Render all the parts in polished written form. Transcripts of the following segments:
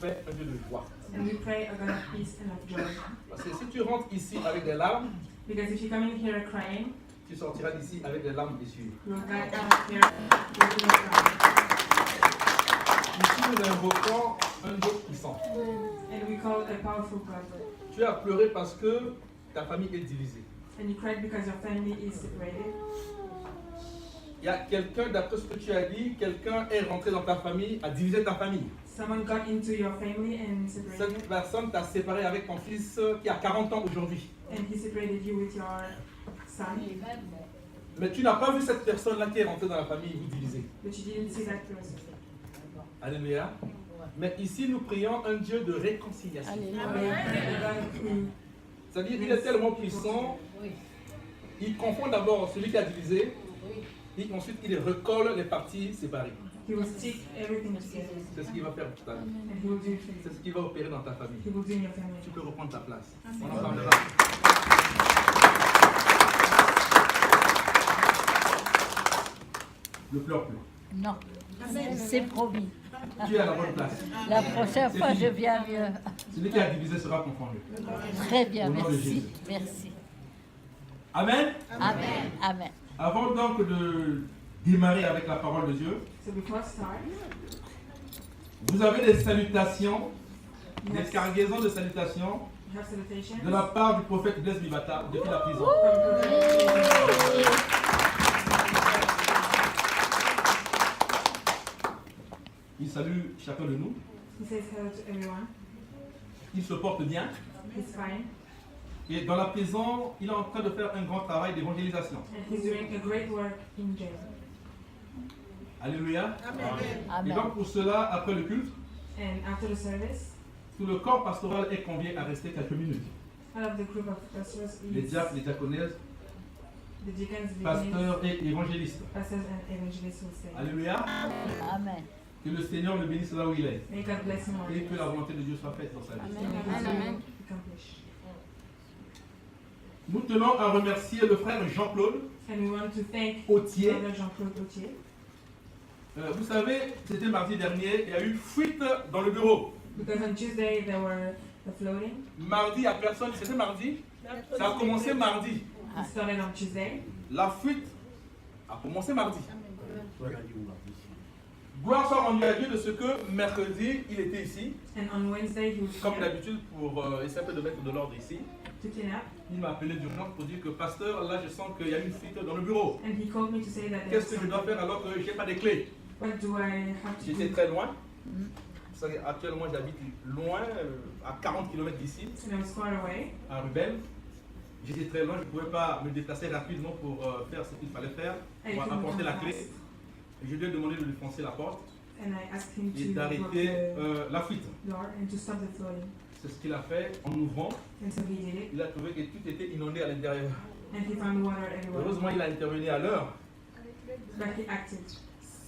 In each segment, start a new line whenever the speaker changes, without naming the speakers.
fait un Dieu de joie.
And we pray a God of peace and of joy.
Parce que si tu rentres ici avec des larmes,
Because if you come in here crying,
tu sortiras d'ici avec des larmes dessus.
you'll go out of here with tears crying.
Ici, nous invoquons un Dieu puissant.
And we call a powerful God.
Tu as pleuré parce que ta famille est divisée.
And you cried because your family is separated.
Il y a quelqu'un, d'après ce que tu as dit, quelqu'un est rentré dans ta famille, a divisé ta famille.
Someone got into your family and separated.
Cette personne t'a séparé avec ton fils qui a 40 ans aujourd'hui.
And he separated you with your son.
Mais tu n'as pas vu cette personne-là qui est rentrée dans la famille vous divisée.
But you didn't see that person.
Alléluia. Mais ici, nous prions un Dieu de réconciliation. C'est-à-dire qu'il est tellement puissant, il confond d'abord celui qui a divisé, et ensuite il recolle les parties séparées.
He will stick everything together.
C'est ce qu'il va faire tout à l'heure.
And he will do it for
C'est
you.
ce qu'il va opérer dans ta famille.
He will do in your family.
Tu peux reprendre ta place. On en parlera. Ne pleure plus.
Non, c'est promis.
Tu es à la bonne place.
La prochaine fois, je viens mieux.
Celui qui a divisé sera confondu.
Très bien,
Au nom de
merci.
Jésus.
Merci.
Amen.
Amen. Amen.
Avant donc de démarrer avec la parole de Dieu,
So before start,
vous avez des salutations, des cargaisons de salutations
you have salutations.
de la part du prophète Blaise Bibata depuis la prison. Il salue chacun de nous.
He says hello to everyone.
Il se porte bien.
He's fine.
Et dans la prison, il est en train de faire un grand travail d'évangélisation.
And he's doing a great work in jail.
Alléluia. Et
Amen.
donc pour cela, après le culte,
And after the service,
tout le corps pastoral est convié à rester quelques minutes.
all of the group of pastors,
Les diacres, les diaconesses,
the deacons, the
pasteurs et évangélistes.
pastors and evangelists will stay.
Alléluia.
Amen.
Que le Seigneur le bénisse là où il est.
May God bless him all.
Et que la volonté de Dieu soit faite dans sa vie.
Amen. Accomplish.
Nous tenons à remercier le frère Jean-Claude
And we want to thank
Autier.
Brother Jean-Claude Autier.
Vous savez, c'était mardi dernier, il y a eu fuite dans le bureau.
Because on Tuesday there were the floating.
Mardi, il n'y a personne, c'était mardi. Ça a commencé mardi.
It started on Tuesday.
La fuite a commencé mardi. Gloire soit rendue à Dieu de ce que mercredi, il était ici,
And on Wednesday he was
comme
here
d'habitude, pour essayer de mettre de l'ordre ici.
to clean up.
Il m'a appelé d'urgence pour dire que pasteur, là je sens qu'il y a une fuite dans le bureau.
And he called me to say that there's
Qu'est-ce que je dois faire alors que je n'ai pas de clés?
what do I have to
J'étais
do?
très loin. Vous savez, actuellement j'habite loin, à 40 km d'ici,
And I was far away.
à Rubel. J'étais très loin, je ne pouvais pas me déplacer rapidement pour faire ce qu'il fallait faire,
I
pour
couldn't
apporter
come
la clé.
fast.
Je lui ai demandé de lui foncer la porte
And I asked him
et
to block
d'arrêter
the
la fuite.
door and to stop the flooding.
C'est ce qu'il a fait en ouvrant.
And so he did it.
Il a trouvé que tout était inondé à l'intérieur.
And he found water everywhere.
Heureusement, il a intervenu à l'heure.
But he acted.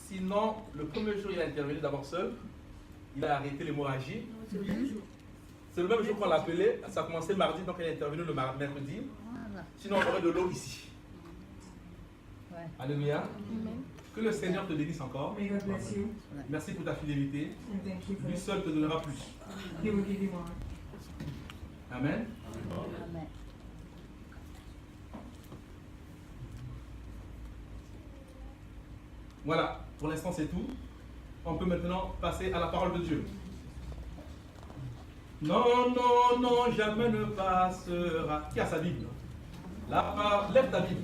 Sinon, le premier jour, il a intervenu d'abord seul. Il a arrêté l'hémorragie. C'est le même jour qu'on l'a appelé. Ça a commencé mardi, donc il est intervenu le mercredi.
Voilà.
Sinon, on aurait de l'eau ici.
Ouais.
Alléluia. Que le Seigneur te bénisse encore.
May God bless you.
Merci pour ta fidélité.
And thank you for
Lui
it.
seul te donnera plus.
He will give you more.
Amen.
Amen.
Voilà, pour l'instant c'est tout. On peut maintenant passer à la parole de Dieu. Non, non, non, jamais ne passera. Qui a sa Bible? Lève ta Bible.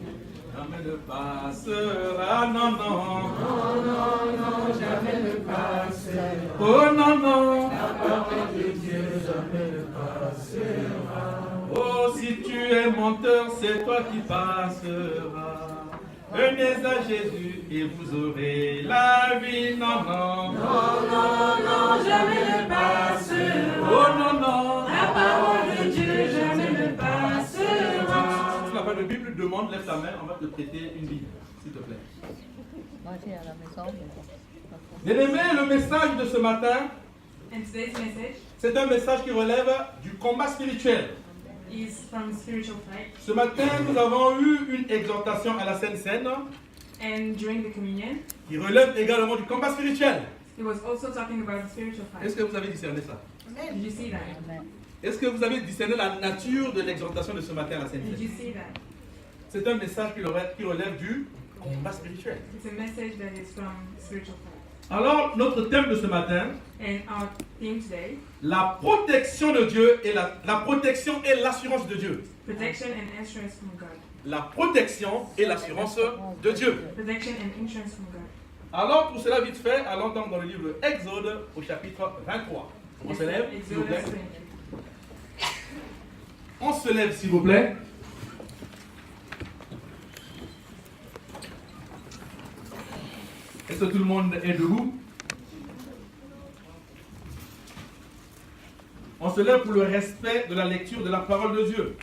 Jamais ne passera, non, non.
Non, non, non, jamais ne passera.
Oh non, non.
La parole de Dieu jamais ne passera.
Oh, si tu es menteur, c'est toi qui passeras. Venez à Jésus et vous aurez la vie, non, non.
Non, non, non, jamais ne passera.
Oh non, non.
La parole de Dieu jamais ne passera.
Si tu n'as pas de Bible, demande, lève ta main, on va te prêter une Bible, s'il te plaît.
Moi, j'ai à la maison, mais
Bien-aimé, le message de ce matin,
And today's message
c'est un message qui relève du combat spirituel.
is from spiritual fight.
Ce matin, nous avons eu une exhortation à la Sainte Seine
And during the communion,
qui relève également du combat spirituel.
It was also talking about the spiritual fight.
Est-ce que vous avez discerné ça?
Did you see that?
Amen.
Est-ce que vous avez discerné la nature de l'exhortation de ce matin à la
Did
Sainte-Fête?
you see that?
C'est un message qui relève du combat spirituel.
It's a message that is from spiritual fight.
Alors, notre thème de ce matin,
And our theme today,
la protection de Dieu et la protection et l'assurance de Dieu.
protection and assurance from God.
La protection et l'assurance de Dieu.
Protection and insurance from God.
Alors, pour cela, vite fait, allons donc dans le livre Exode au chapitre 23. On se lève, s'il vous plaît.
Exodus 20.
On se lève, s'il vous plaît. Est-ce que tout le monde est debout? On se lève pour le respect de la lecture de la parole de Dieu.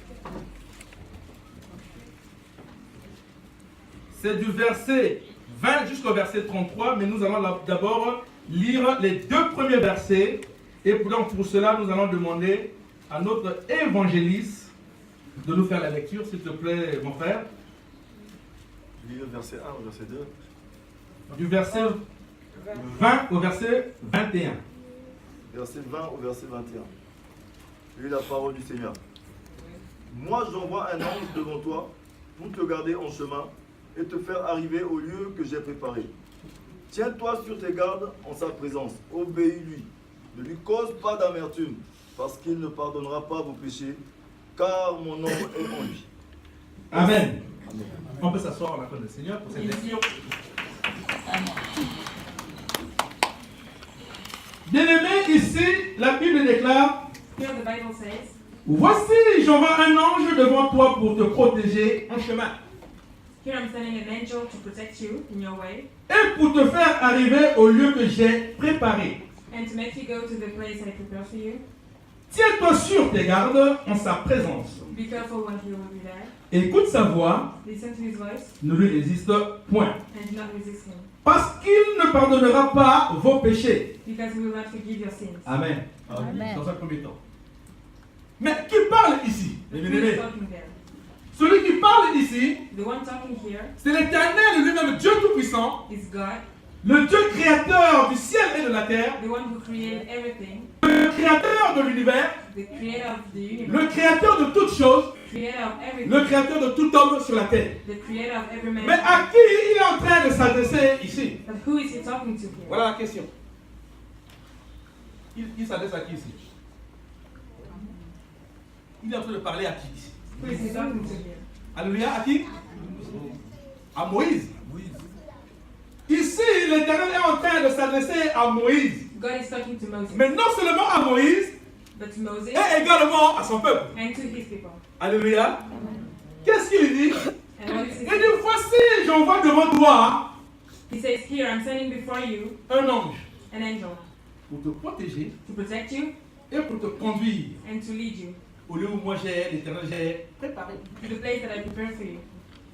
C'est du verset 20 jusqu'au verset 33, mais nous allons d'abord lire les deux premiers versets. Et donc pour cela, nous allons demander à notre évangéliste de nous faire la lecture, s'il te plaît, mon frère.
Tu lis le verset 1 au verset 2.
Du verset 20 au verset 21.
Verset 20 au verset 21. Lis la parole du Seigneur. Moi, j'envoie un ange devant toi pour te garder en chemin et te faire arriver au lieu que j'ai préparé. Tiens-toi sur tes gardes en sa présence. Obéis-lui. Ne lui cause pas d'amertume, parce qu'il ne pardonnera pas vos péchés, car mon nom est en lui.
Amen.
Amen.
On peut s'asseoir en la du Seigneur pour cette lecture. Bien-aimé, ici, la Bible déclare:
Here the Bible says,
voici, j'envoie un ange devant toi pour te protéger en chemin
here I'm sending an angel to protect you in your way
et pour te faire arriver au lieu que j'ai préparé.
and to make you go to the place I prepared for you.
Tiens-toi sur tes gardes en sa présence.
Be careful when he will be there.
Écoute sa voix,
Listen to his voice
ne lui résiste point.
and do not resist him,
Parce qu'il ne pardonnera pas vos péchés.
because he will not forgive your sins.
Amen.
Amen.
Dans un premier temps. Mais qui parle ici?
But
Les
who
bien-aimés.
is talking there?
Celui qui parle ici,
The one talking here
c'est l'Éternel lui-même, Dieu Tout-Puissant,
is God,
le Dieu créateur du ciel et de la terre,
the one who created everything,
le créateur de l'univers,
the creator of the universe,
le créateur de toutes choses,
creator of everything,
le créateur de tout homme sur la terre.
the creator of every man.
Mais à qui il est en train de s'adresser ici?
But who is he talking to here?
Voilà la question. Il s'adresse à qui ici? Il est en train de parler à qui ici?
Who is he talking to here?
Alléluia, à qui? À Moïse. Ici, l'Éternel est en train de s'adresser à Moïse.
God is talking to Moses,
Mais non seulement à Moïse,
but to Moses
et également à son peuple.
and to his people.
Alléluia. Qu'est-ce qu'il dit?
And what is
Il
he
dit, voici, j'envoie devant toi
He says, here I'm sending before you
un ange
an angel
pour te protéger
to protect you
et pour te conduire
and to lead you
au lieu où moi l'Éternel, j'ai préparé.
to the place that I prepared for you.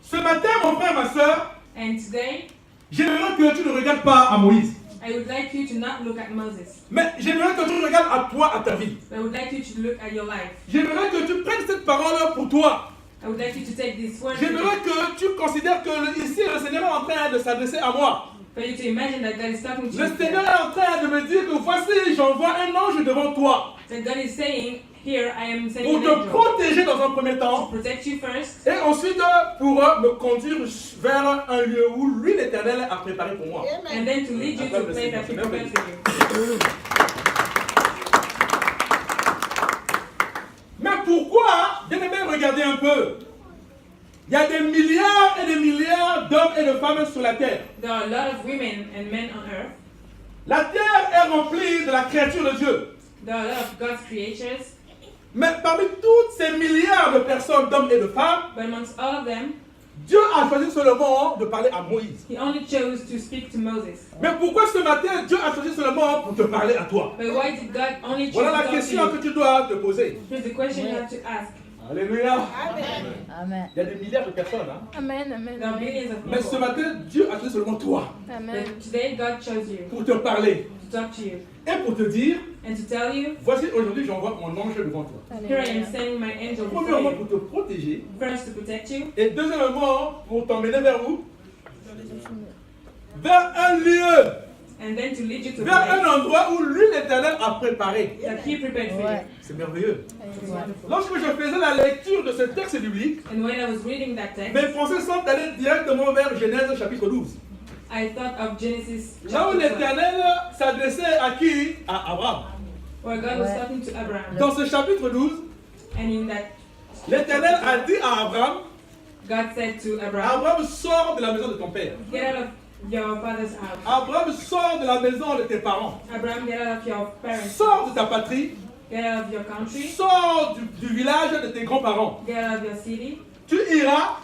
Ce matin, mon frère, ma soeur,
And today,
j'aimerais que tu ne regardes pas à Moïse,
I would like you to not look at Moses,
mais j'aimerais que tu regardes à toi, à ta vie.
but I would like you to look at your life.
J'aimerais que tu prennes cette parole pour toi.
I would like you to take this word
J'aimerais que tu considères que ici, le Seigneur est en train de s'adresser à moi.
for you to imagine that God is talking to
Le
you.
Seigneur est en train de me dire que voici, j'envoie un ange devant toi
That God is saying, here I am sending
pour
an
te
angel
protéger dans un premier
to
temps
protect you first,
et ensuite pour me conduire vers un lieu où lui, l'Éternel, a préparé pour moi.
and then to lead you to a place that He prepared for you.
Mais pourquoi, bien aimé, regardez un peu. Il y a des milliards et des milliards d'hommes et de femmes sur la terre.
There are a lot of women and men on earth.
La terre est remplie de la créature de Dieu.
There are a lot of God's creatures,
Mais parmi toutes ces milliards de personnes, d'hommes et de femmes,
but amongst all of them,
Dieu a choisi seulement de parler à Moïse.
He only chose to speak to Moses.
Mais pourquoi ce matin, Dieu a choisi seulement pour te parler à toi?
But why did God only choose
Voilà
to
la
talk to
question
you?
que tu dois te poser.
Here's the question you have to ask.
Alléluia.
Amen.
Il y a des milliards de personnes. Hein?
Amen, amen,
There are
amen.
billions of
Mais ce
people.
matin, Dieu a choisi seulement toi
Amen.
But today God chose you
pour te parler
to talk to you
et pour te dire,
and to tell you,
voici aujourd'hui j'envoie mon ange devant toi.
here I am
Alléluia.
sending my angel before
Premièrement
you.
pour te protéger
First to protect you,
et deuxièmement pour t'emmener vers où? Vers un lieu
and then to lead you to
vers
a
un
place
endroit où lui, l'Éternel, a préparé.
that He prepared for
Ouais.
C'est merveilleux.
you. It's wonderful.
Lorsque je faisais la lecture de ce texte biblique,
And when I was reading that text,
mes pensées sont allées directement vers Genèse chapitre 12.
I thought of Genesis
Là où
chapter 12,
l'Éternel s'adressait à qui? À Abraham.
where God was
Ouais.
talking to Abraham.
Dans ce chapitre 12,
And in that,
l'Éternel a dit à Abraham,
God said to Abraham,
Abraham, sors de la maison de ton père.
get out of your father's house.
Abraham, sors de la maison de tes parents.
Abraham, get out of your parents'
Sors de
house.
ta patrie.
Get out of your country.
Sors du village de tes grands-parents.
Get out of your city.
Tu iras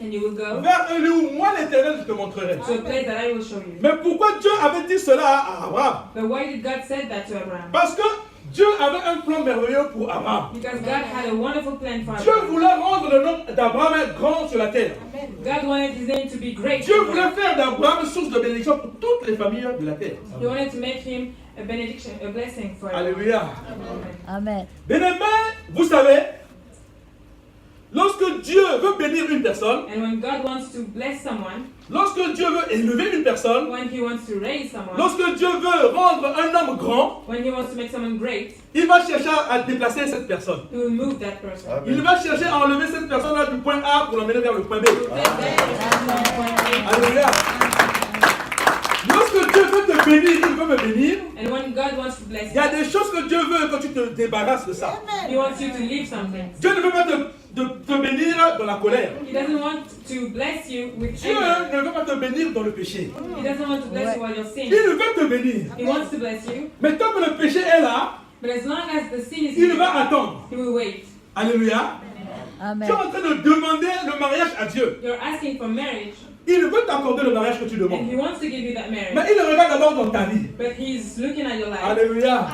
And you will go
vers un lieu où moi, l'Éternel, je te montrerai.
to a place that I will show you.
Mais pourquoi Dieu avait dit cela à Abraham?
But why did God say that to Abraham?
Parce que Dieu avait un plan merveilleux pour Abraham.
Because God had a wonderful plan for
Dieu
Abraham.
voulait rendre le nom d'Abraham grand sur la terre.
God wanted his name to be great.
Dieu voulait faire d'Abraham source de bénédiction pour toutes les familles de la terre.
He wanted to make him a benediction, a blessing for everyone.
Alléluia.
Amen.
Bien-aimés, vous savez, lorsque Dieu veut bénir une personne,
And when God wants to bless someone,
lorsque Dieu veut élever une personne,
when he wants to raise someone,
lorsque Dieu veut rendre un homme grand,
when he wants to make someone great,
il va chercher à déplacer cette personne.
he will move that person.
Il va chercher à enlever cette personne-là du point A pour l'emmener vers le point B. Alléluia. Lorsque Dieu veut te bénir, il veut me bénir.
And when God wants to bless
Il y a
you,
des choses que Dieu veut quand tu te débarrasses de ça.
he wants you to leave something.
Dieu ne veut pas te bénir dans la colère.
He doesn't want to bless you with
Dieu
anger.
ne veut pas te bénir dans le péché.
He doesn't want to bless you while you're
Il
sinning.
veut te bénir.
He wants to bless you,
Mais tant que le péché est là,
but as long as the sin is
il
here,
va attendre.
he will wait.
Alléluia.
Amen.
Tu es en train de demander le mariage à Dieu.
You're asking for marriage,
Il veut t'accorder le mariage que tu
and
demandes.
he wants to give you that
Mais
marriage,
il regarde d'abord dans ta vie.
but he's looking at your life.
Alléluia.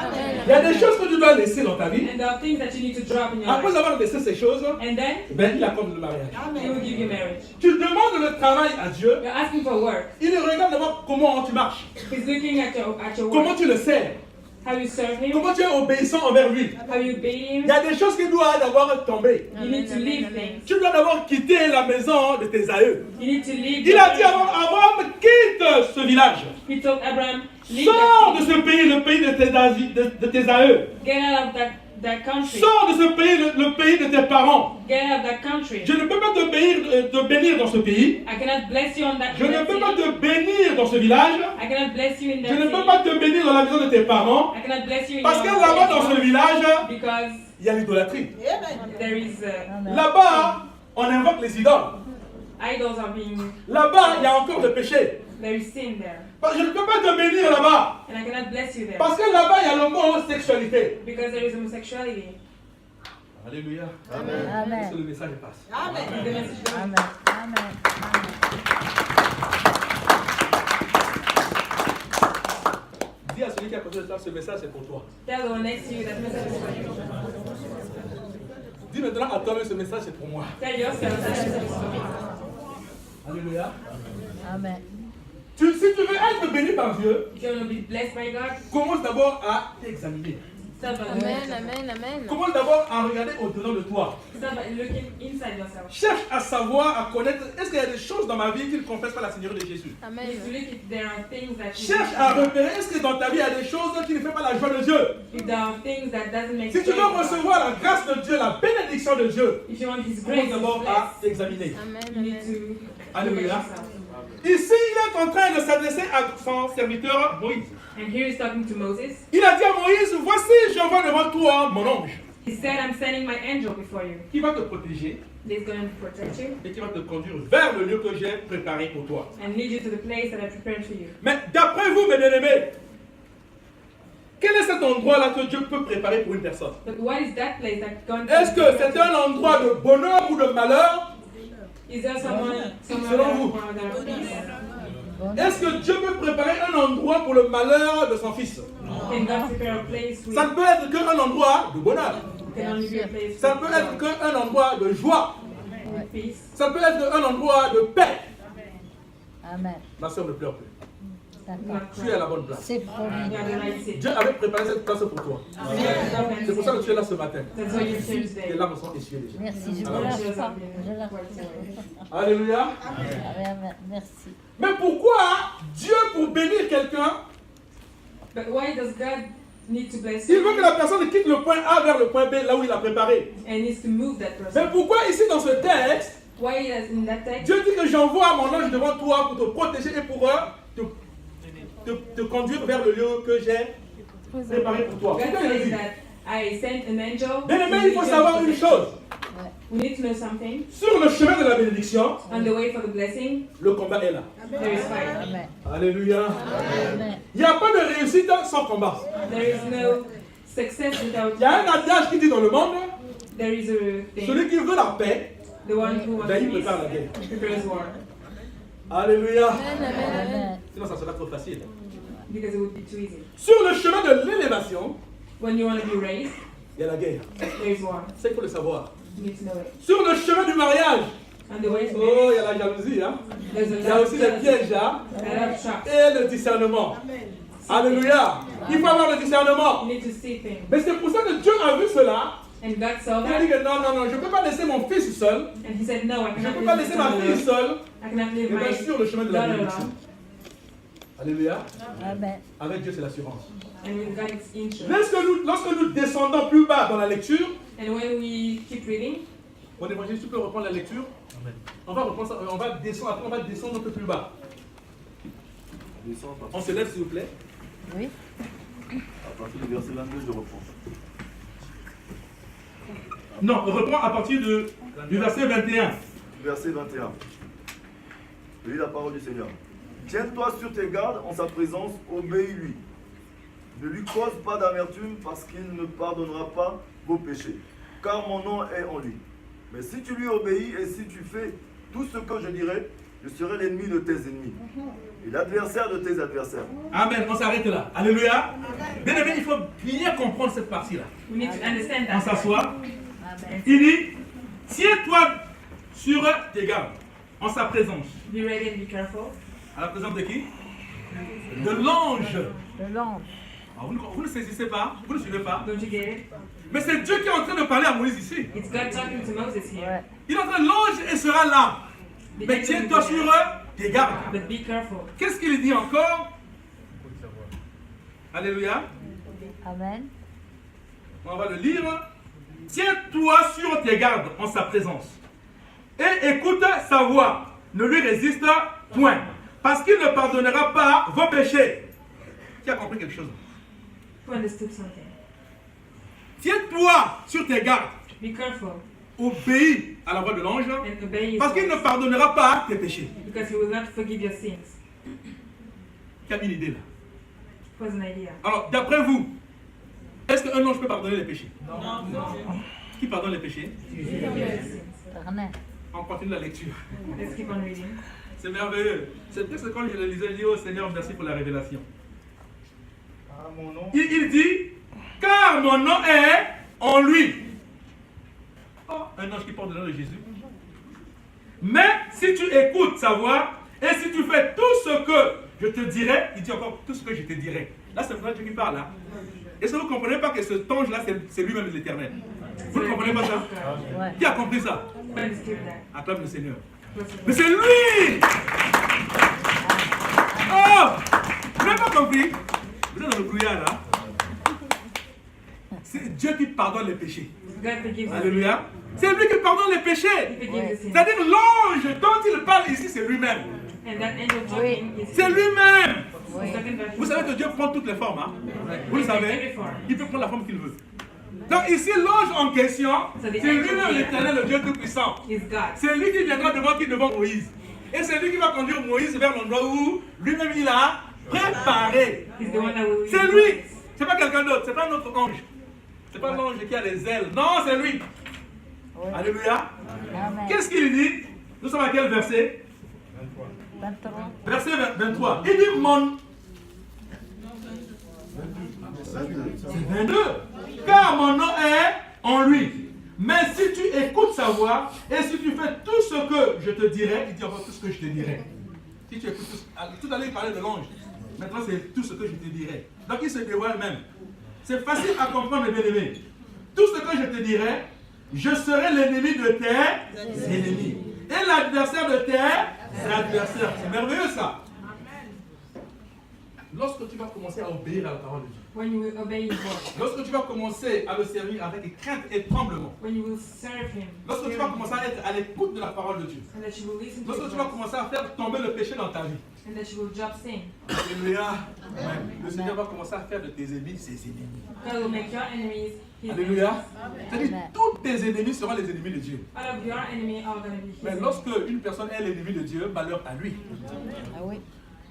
Il y a des choses que tu dois laisser dans ta vie.
And there are things that you need to drop in your
Après
life.
avoir laissé ces choses,
And then
ben, il accorde le mariage.
he will give you marriage.
Tu demandes le travail à Dieu.
You're asking for work.
Il regarde d'abord comment tu marches.
He's looking at your
Comment
work.
tu le sers.
How you serve him.
Comment tu es obéissant envers lui.
How you obey him.
Il y a des choses qui doivent d'abord tomber.
You need to leave things.
Tu dois d'abord quitter la maison de tes aïeux.
You need to leave.
Il a dit avant Abraham, quitte ce village.
He told Abraham, leave
Sors
that
de
city.
ce pays, le pays de tes aïeux.
Get out of that country.
Sors de ce pays, le pays de tes parents.
Get out of that country.
Je ne peux pas te bénir dans ce pays.
I cannot bless you on that
Je ne
that
peux pas
city.
te bénir dans ce village.
I cannot bless you in
Je
that
ne
city.
peux pas te bénir dans la maison de tes parents.
I cannot bless you in
Parce que
your
là-bas, dans ce
city
village,
because
il y a l'idolâtrie.
there is
Amen.
Là-bas, on invoque les idoles.
idols are being,
Là-bas, il y a encore le péché.
there is sin there.
Je ne peux pas te bénir là-bas.
And I cannot bless you there
Parce que là-bas, il y a le mot sexualité.
because there is homosexuality.
Alléluia.
Amen.
Que le message passe.
The message goes.
Amen. Amen.
Dis à celui qui a posé ce message, c'est pour toi.
Tell the one next to you that message is for you.
Dis maintenant à toi-même, ce message, c'est pour moi.
Tell yourself that message is for me.
Alléluia.
Amen.
Si tu veux être béni par Dieu,
If you want to be blessed by God,
commence d'abord à t'examiner.
start by
Amen.
Commence d'abord à regarder au-dedans de toi.
start by looking inside yourself.
Cherche à savoir, à connaître, est-ce qu'il y a des choses dans ma vie qui ne confessent pas la Seigneurie de Jésus?
You need to look if there are things that you
Cherche à repérer, est-ce que dans ta vie il y a des choses qui ne font pas la joie de Dieu?
if there are things that doesn't make
Si tu veux
joy,
recevoir la grâce de Dieu, la bénédiction de Dieu,
if you want His
commence
grace,
d'abord
His
à
bless,
t'examiner.
you need to look at
Alléluia.
yourself.
Ici, il est en train de s'adresser à son serviteur Moïse.
And here he's talking to Moses.
Il a dit à Moïse, voici, j'envoie devant toi mon ange,
He said, I'm sending my angel before you.
qui va te protéger
He's going to protect you
et qui va te conduire vers le lieu que j'ai préparé pour toi.
and lead you to the place that I prepared for you.
Mais d'après vous, mes bien-aimés, quel est cet endroit-là que Dieu peut préparer pour une personne?
But what is that place that God
Est-ce que c'est un endroit de bonheur ou de malheur?
Is there someone
Selon vous.
that peace?
Est-ce que Dieu peut préparer un endroit pour le malheur de son fils?
Can God prepare a place with
Ça ne peut être qu'un endroit de bonheur.
can only be a place
Ça ne peut être qu'un endroit de joie.
with peace?
Ça peut être un endroit de paix.
Amen.
Ma soeur ne pleure plus.
D'accord.
Tu es à la bonne place.
C'est promis.
You are the right city.
Dieu avait préparé cette place pour toi. C'est pour ça que tu es là ce matin.
That's why you're here
Tes
today.
larmes sont essuyées déjà.
Merci, je ne
Alors,
lâche pas. Je lâche pas.
Alléluia.
Amen. Merci.
Mais pourquoi Dieu, pour bénir quelqu'un,
But why does God need to bless
Il veut
you?
que la personne quitte le point A vers le point B, là où il a préparé.
And needs to move that
Mais
person.
pourquoi ici dans ce texte,
Why does in that text?
Dieu dit que j'envoie mon ange devant toi pour te protéger et pour te conduire vers le lieu que j'ai préparé pour toi.
God
C'est ce qu'il
says
dit.
that I sent an angel.
Bien aimé, il faut savoir une chose.
We need to know something.
Sur le chemin de la bénédiction,
On the way for the blessing,
le combat est là.
there is fight.
Amen.
Alléluia.
Amen.
Il n'y a pas de réussite sans combat.
There is no success without
Il y a un adage qui dit dans le monde,
there is a thing.
celui qui veut la paix,
The one who wants
ben, il
peace
prépare la guerre.
prepares war.
Alléluia.
Amen.
Sinon ça sera trop facile.
Because it would be too easy.
Sur le chemin de l'élévation,
When you want to be raised,
il y a la guerre.
there is war.
Ça, il faut le savoir.
You need to know it.
Sur le chemin du mariage,
On the way to
oh, il y
marriage,
a la jalousie, hein.
there's
Il y
a
a
lot
aussi les
of
pièges, hein.
traps.
Et le discernement. Alléluia. Il faut avoir le discernement.
You need to see things.
Mais c'est pour ça que Dieu a vu cela.
And God saw
Il a dit
that,
que non, je ne peux pas laisser mon fils seul.
and He said, "No, I
Je ne
cannot
peux pas
leave
laisser
my
ma fille
son alone.
seule.
I cannot leave
Et bien
my
sur le chemin de la
daughter
bénédiction.
alone."
Alléluia.
Amen.
Avec Dieu, c'est l'assurance.
And with God, it's insurance.
Lorsque nous descendons plus bas dans la lecture,
And when we keep reading,
mon évangéliste, tu peux reprendre la lecture. On va reprendre ça, on va descendre, après on va descendre un peu plus bas.
Descends à
On se lève s'il vous plaît.
Oui.
partir du verset 22, je reprends.
Non, on reprend à partir du verset 21.
Verset 21. Lis la parole du Seigneur. Tiens-toi sur tes gardes en sa présence, obéis-lui. Ne lui cause pas d'amertume parce qu'il ne pardonnera pas vos péchés, car mon nom est en lui. Mais si tu lui obéis et si tu fais tout ce que je dirai, je serai l'ennemi de tes ennemis et l'adversaire de tes adversaires.
Amen, on s'arrête là. Alléluia. Bien aimé, il faut bien comprendre cette partie-là.
we need to understand
On
that.
s'assoit.
Amen.
Il dit, tiens-toi sur tes gardes, en sa présence.
Be ready and be careful.
À la présence de qui? De l'ange.
Le l'ange.
Ah, vous ne saisissez pas, vous ne suivez pas.
Don't you get it?
Mais c'est Dieu qui est en train de parler à Moïse ici.
It's God talking to Moses here.
Ouais.
Il est en train, l'ange sera là. Mais tiens-toi sur tes gardes.
But be careful.
Qu'est-ce qu'il dit encore? Alléluia.
Amen.
On va le lire. Tiens-toi sur tes gardes en sa présence. Et écoute sa voix. Ne lui résiste point. Parce qu'il ne pardonnera pas vos péchés. Qui a compris quelque chose?
Who understood something?
Tiens-toi sur tes gardes.
Be careful
Obéis à la voix de l'ange.
and obey His
Parce qu'il ne
voice,
pardonnera pas tes péchés.
because He will not forgive your sins.
Qui a une idée là?
It was an idea.
Alors, d'après vous, est-ce qu'un ange peut pardonner les péchés? Non. Qui pardonne les péchés?
Amen.
On continue la lecture.
Let's keep on reading.
C'est merveilleux. C'est texte quand je le lisais, je dis, oh Seigneur, merci pour la révélation.
Ah, mon nom.
Il dit, car mon nom est en lui. Oh, un ange qui porte le nom de Jésus. Mais si tu écoutes sa voix, et si tu fais tout ce que je te dirai, il dit encore tout ce que je te dirai. Là, c'est vraiment Dieu qui parle. Là. Est-ce que vous ne comprenez pas que cet ange-là, c'est lui-même l'Éternel? Vous ne comprenez pas ça?
Ouais.
Qui a compris ça?
Who understood that?
Acclame le Seigneur.
What's
Mais c'est lui! Oh! Vous n'avez pas compris? Vous êtes dans le brouillard là. C'est Dieu qui pardonne les péchés.
God forgives us.
Alléluia. C'est lui qui pardonne les péchés.
He forgives the sins.
C'est-à-dire l'ange dont il parle ici, c'est lui-même.
And that angel talking is
C'est lui-même.
He's talking about
Vous savez que Dieu prend toutes les formes. Hein? Vous le
He can take
savez?
every form.
Il peut prendre la forme qu'il veut. Donc ici, l'ange en question, c'est lui-même l'Éternel, le Dieu Tout-Puissant.
He's God.
C'est lui qui viendra devant Moïse. Et c'est lui qui va conduire Moïse vers l'endroit où lui-même il a préparé.
He's the one that will lead
C'est
you.
lui. C'est pas quelqu'un d'autre. C'est pas un autre ange. C'est pas l'ange qui a les ailes. Non, c'est lui.
Ouais.
Alléluia.
Amen.
Qu'est-ce qu'il dit? Nous sommes à quel verset?
23.
Verset 23. Il dit mon... 22. Car mon nom est en lui. Mais si tu écoutes sa voix et si tu fais tout ce que je te dirai, il dit encore tout ce que je te dirai. Si tu écoutes tout à l'heure il parlait de l'ange. Maintenant c'est tout ce que je te dirai. Donc il se dévoile même. C'est facile à comprendre mes bien-aimés. Tout ce que je te dirai, je serai l'ennemi de tes ennemis. Et l'adversaire de tes adversaires. C'est merveilleux ça. Lorsque tu vas commencer à obéir à la parole de Dieu.
When you will obey His word.
Lorsque tu vas commencer à le servir avec crainte et tremblement.
When you will serve Him.
Lorsque tu vas commencer à être à l'écoute de la parole de Dieu.
And that you will listen to
Lorsque
His
tu vas
voice.
commencer à faire tomber le péché dans ta vie.
And that you will drop sin.
Alléluia. Le Seigneur va commencer à faire de tes ennemis ses ennemis.
God will make your enemies His
Alléluia.
enemies.
C'est-à-dire tous tes ennemis seront les ennemis de Dieu.
All of your enemies are going to be His
Mais
enemies.
lorsque une personne est l'ennemi de Dieu, malheur à lui.
Ah oui.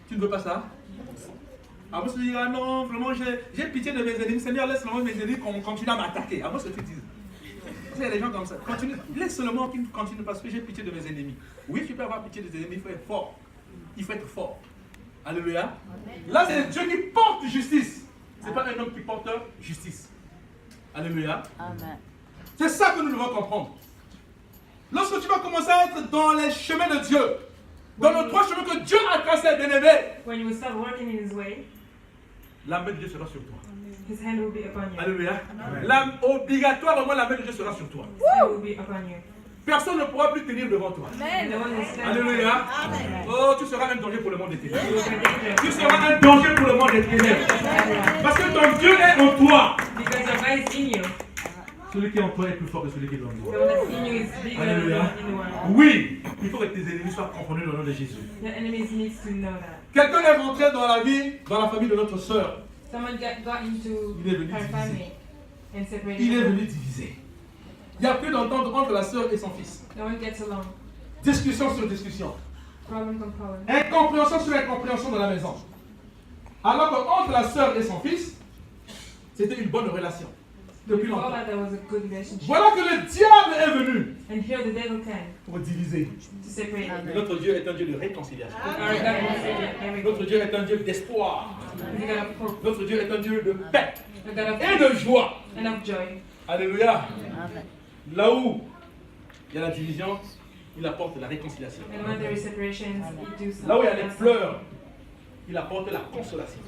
Tu ne veux pas ça? À moins que tu dises, ah non, vraiment, j'ai pitié de mes ennemis. Seigneur, laisse seulement mes ennemis continuer à m'attaquer. À moins que tu dises. Il y a des gens comme ça. Continue, laisse seulement qu'ils continuent parce que j'ai pitié de mes ennemis. Oui, tu peux avoir pitié de tes ennemis, il faut être fort. Il faut être fort. Alléluia. Là, c'est Dieu qui porte justice. Ce n'est pas un homme qui porte justice. Alléluia.
Amen.
C'est ça que nous devons comprendre. Lorsque tu vas commencer à être dans les chemins de Dieu, dans le droit chemin que Dieu a tracé, bien-aimé,
When you will start working in His way,
la main de Dieu sera sur toi.
His hand will be upon you.
Alléluia. Obligatoirement, la main de Dieu sera sur toi.
His hand will be upon you.
Personne ne pourra plus tenir devant toi.
And the one who stands
Alléluia.
Amen.
Oh, tu seras un danger pour le monde des ténèbres.
You will be dangerous.
Tu seras un danger pour le monde des ténèbres. Parce que ton Dieu est en toi.
Because your God is in you.
Celui qui est en toi est plus fort que celui qui est en
The
toi.
one that's in you is bigger than the
Alléluia.
one in the world.
Oui, il faut que tes ennemis soient confondus dans le nom de Jésus.
Your enemies need to know that.
Quelqu'un est rentré dans la vie, dans la famille de notre sœur.
Someone got into
Il est venu
her
diviser.
family and separated
Il est
her.
venu diviser. Il n'y a plus d'entente entre la sœur et son fils.
No one gets along.
Discussion sur discussion.
Problem from problem.
Incompréhension sur incompréhension dans la maison. Alors qu'entre la sœur et son fils, c'était une bonne relation. Depuis
Before
longtemps.
that, there was a good relationship.
Voilà que le diable est venu
And here the devil came
pour diviser.
to separate.
Amen.
Notre Dieu est un Dieu de réconciliation.
Our God will separate everything.
Notre Dieu est un Dieu d'espoir.
He's a God of hope,
Notre Dieu est un Dieu de paix
a God of
et de joie.
and of joy.
Alléluia.
Amen.
Là où il y a la division, il apporte la réconciliation.
And when there is separations, He does
Là où il y a les
something.
pleurs, il apporte la consolation.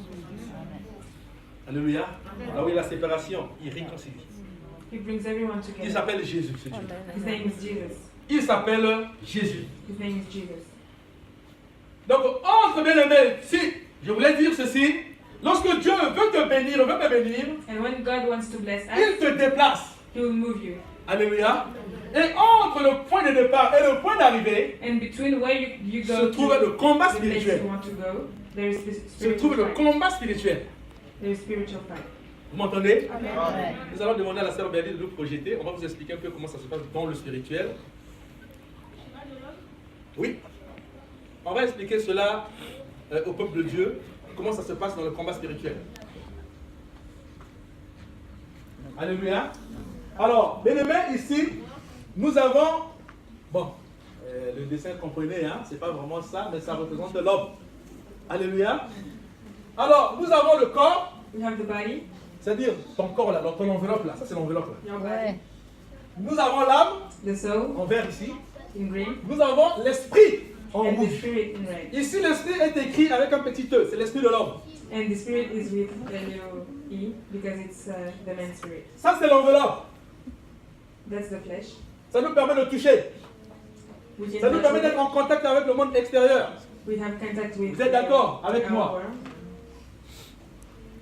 Alléluia. Là où il y a la séparation, il réconcilie.
He brings everyone
Il
together.
s'appelle Jésus, ce Dieu.
His name is Jesus.
Il s'appelle Jésus.
His name is Jesus.
Donc, entre bien-aimés, si je voulais dire ceci, lorsque Dieu veut te bénir, veut te bénir,
And when God wants to bless
il
us,
te déplace.
He will move you.
Alléluia. Et entre le point de départ et le point d'arrivée,
And between where you
se
go
trouve
to
le combat
the place
spirituel.
you want to go, there is
Se trouve
spiritual
le
fight.
combat spirituel.
There is spiritual fight.
Vous m'entendez?
Amen.
Nous allons demander à la sœur Berlie de nous projeter. On va vous expliquer un peu comment ça se passe dans le spirituel. Oui. On va expliquer cela au peuple de Dieu, comment ça se passe dans le combat spirituel. Alléluia. Alors, bien aimés, ici, nous avons, bon, le dessin, comprenez, hein, c'est pas vraiment ça, mais ça représente l'homme. Alléluia. Alors, nous avons le corps,
We have the body,
c'est-à-dire ton corps là, ton enveloppe là, ça c'est l'enveloppe là.
your body,
Ouais.
Nous avons l'âme,
the soul
en vert ici.
in green,
Nous avons l'esprit, en
and the
rouge.
spirit in red.
Ici, l'esprit est écrit avec un petit E, c'est l'esprit de l'homme.
And the spirit is with the little e because it's the man's spirit.
Ça, c'est l'enveloppe.
That's the flesh.
Ça nous permet de toucher.
We can
Ça nous
touch
permet
with
d'être
it.
en contact avec le monde extérieur.
We have contact with
Vous êtes d'accord avec
our
moi?
world.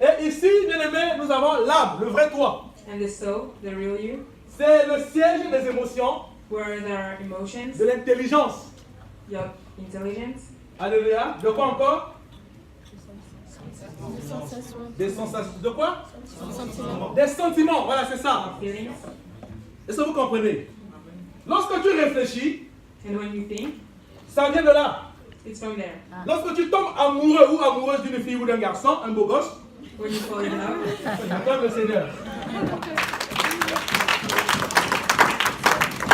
Et ici, bien aimé, nous avons l'âme, le vrai toi.
And the soul, the real you,
C'est le siège des émotions,
where there are emotions,
de l'intelligence.
your intelligence,
Alléluia. De quoi encore? Des sensations. De quoi? Des sentiments. Voilà, c'est ça.
feelings.
Est-ce que vous comprenez? Lorsque tu réfléchis,
And when you think,
ça vient de là.
it's from there.
Lorsque tu tombes amoureux ou amoureuse d'une fille ou d'un garçon, un beau gosse,
When you fall in love,
acclame le Seigneur.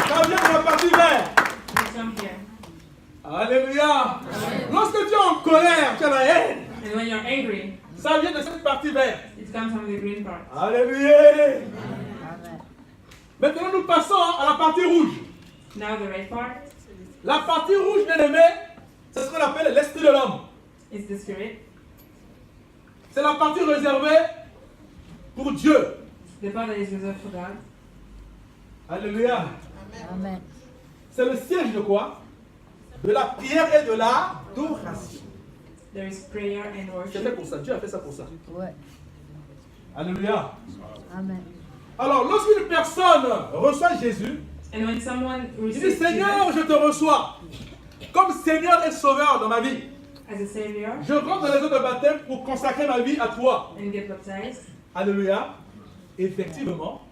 Ça vient de la partie verte.
it's from here.
Alléluia. Lorsque tu es en colère, tu as la haine.
And when you're angry,
Ça vient de cette partie verte.
it comes from the green part.
Alléluia.
Amen.
Maintenant, nous passons à la partie rouge.
Now the red part
La partie rouge, bien aimé, c'est ce qu'on appelle l'esprit de l'homme.
is the spirit.
C'est la partie réservée pour Dieu.
The part that is reserved for God.
Alléluia.
Amen.
C'est le siège de quoi? De la prière et de l'adoration.
there is prayer and
C'est fait
worship.
pour ça. Dieu a fait ça pour ça.
Ouais.
Alléluia.
Amen.
Alors, lorsqu'une personne reçoit Jésus,
And when someone
il dit
receives
Seigneur,
Jesus
je te reçois comme Seigneur et Sauveur dans ma vie.
as a Savior
Je rentre dans les eaux de baptême pour consacrer ma vie à toi.
and get baptized,
Alléluia. Effectivement,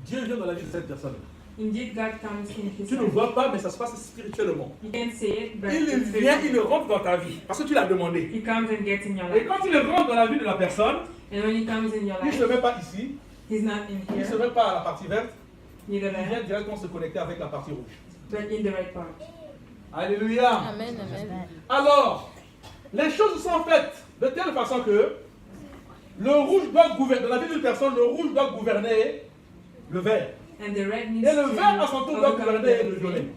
Dieu vient dans la vie de cette personne.
indeed God comes in His
Tu ne
life.
vois pas, mais ça se passe spirituellement.
You can't see it, but
Il
it's
vient, il
visible.
rentre dans ta vie parce que tu l'as demandé.
He comes and gets in your
Et
life.
quand il rentre dans la vie de la personne,
And when He comes in your
il ne
life,
se met pas ici,
He's not in
il ne se
here,
met pas à la partie verte,
neither
il vient
there,
directement se connecter avec la partie rouge.
but in the right part.
Alléluia.
Amen, amen.
Alors, les choses sont faites de telle façon que le rouge doit gouverner, dans la vie d'une personne, le rouge doit gouverner le vert.
And the red needs
Et le
to
vert à son tour doit
overcome
gouverner le
the
violet.
green.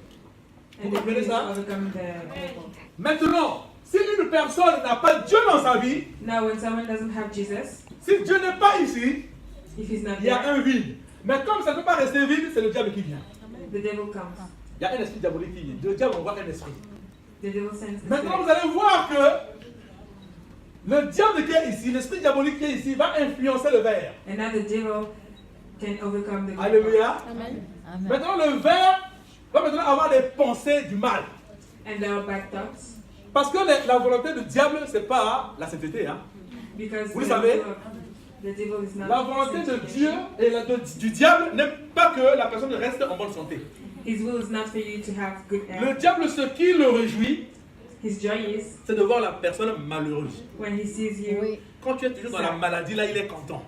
Vous
And the
comprenez
green
ça?
overcome the purple.
Maintenant, si une personne n'a pas Dieu dans sa vie,
Now, when someone doesn't have Jesus,
si Dieu n'est pas ici,
if He's not
il y a
there,
un vide. Mais comme ça ne peut pas rester vide, c'est le diable qui vient.
the devil comes.
Il y a un esprit diabolique qui vient. Le diable envoie un esprit.
The devil sends the
Maintenant, vous
spirit.
allez voir que le diable qui est ici, l'esprit diabolique qui est ici, va influencer le vert.
And now the devil can overcome the green.
Alléluia.
Amen.
Amen.
Maintenant, le vert va maintenant avoir des pensées du mal.
And there are bad thoughts.
Parce que la volonté du diable, ce n'est pas la sainteté. Hein.
Because
Vous le
the
savez,
devil is not
la volonté de
sanctification.
Dieu et du diable n'est pas que la personne reste en bonne santé.
His will is not for you to have good
Le
health.
diable, ce qui le réjouit,
His joy is
c'est de voir la personne malheureuse.
when he sees you,
Oui.
Quand tu es toujours dans la maladie, là, il est content.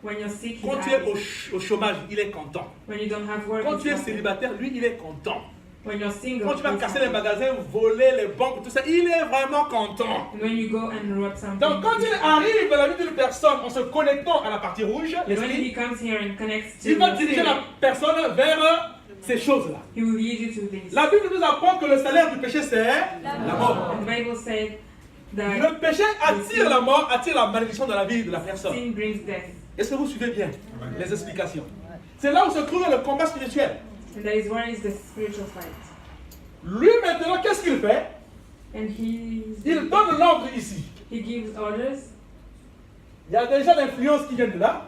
when you're sick, he's
Quand tu es
happy.
au chômage, il est content.
When you don't have work,
Quand
he's
tu es
happy.
célibataire, lui, il est content.
When you're single,
Quand tu vas
he's
casser les
happy.
magasins, voler les banques, tout ça, il est vraiment content.
And when you go and rob something,
Donc quand il arrive dans la vie d'une personne en se connectant à la partie rouge,
when
l'esprit,
he comes here and connects to
il va
the
diriger
spirit,
la personne vers ces choses-là.
he will lead you to this.
La Bible nous apprend que le salaire du péché, c'est la mort.
And the Bible said that
Le péché attire la mort, attire la malédiction dans la vie de la personne.
sin brings death.
Est-ce que vous suivez bien les explications? C'est là où se trouve le combat spirituel.
And that is where is the spiritual fight.
Lui maintenant, qu'est-ce qu'il fait?
And
Il donne l'ordre ici.
he gives orders.
Il y a déjà l'influence qui vient de là.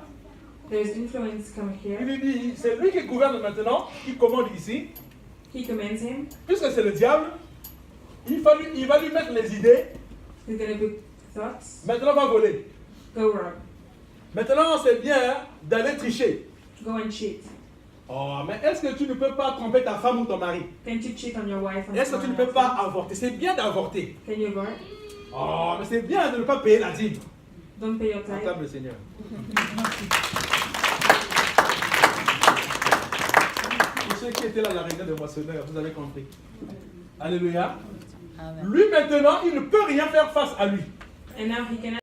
There is influence coming
Il
here.
lui dit, c'est lui qui gouverne maintenant, qui commande ici.
He commands him.
Puisque c'est le diable, il va lui mettre les idées.
He's going to put thoughts.
Maintenant, va voler.
Go rob.
Maintenant, c'est bien hein, d'aller tricher.
Go and cheat.
Oh, mais est-ce que tu ne peux pas tromper ta femme ou ton mari?
Can't you cheat on your wife? And
Est-ce que tu ne
someone
peux pas
else?
avorter? C'est bien d'avorter.
Can you abort?
Oh, mais c'est bien de ne pas payer la dîme.
Don't pay your tithe.
Acclame le Seigneur. Pour ceux qui étaient là à la réunion de moissonneurs, vous avez compris. Alléluia.
Amen.
Lui maintenant, il ne peut rien faire face à lui.
And now he can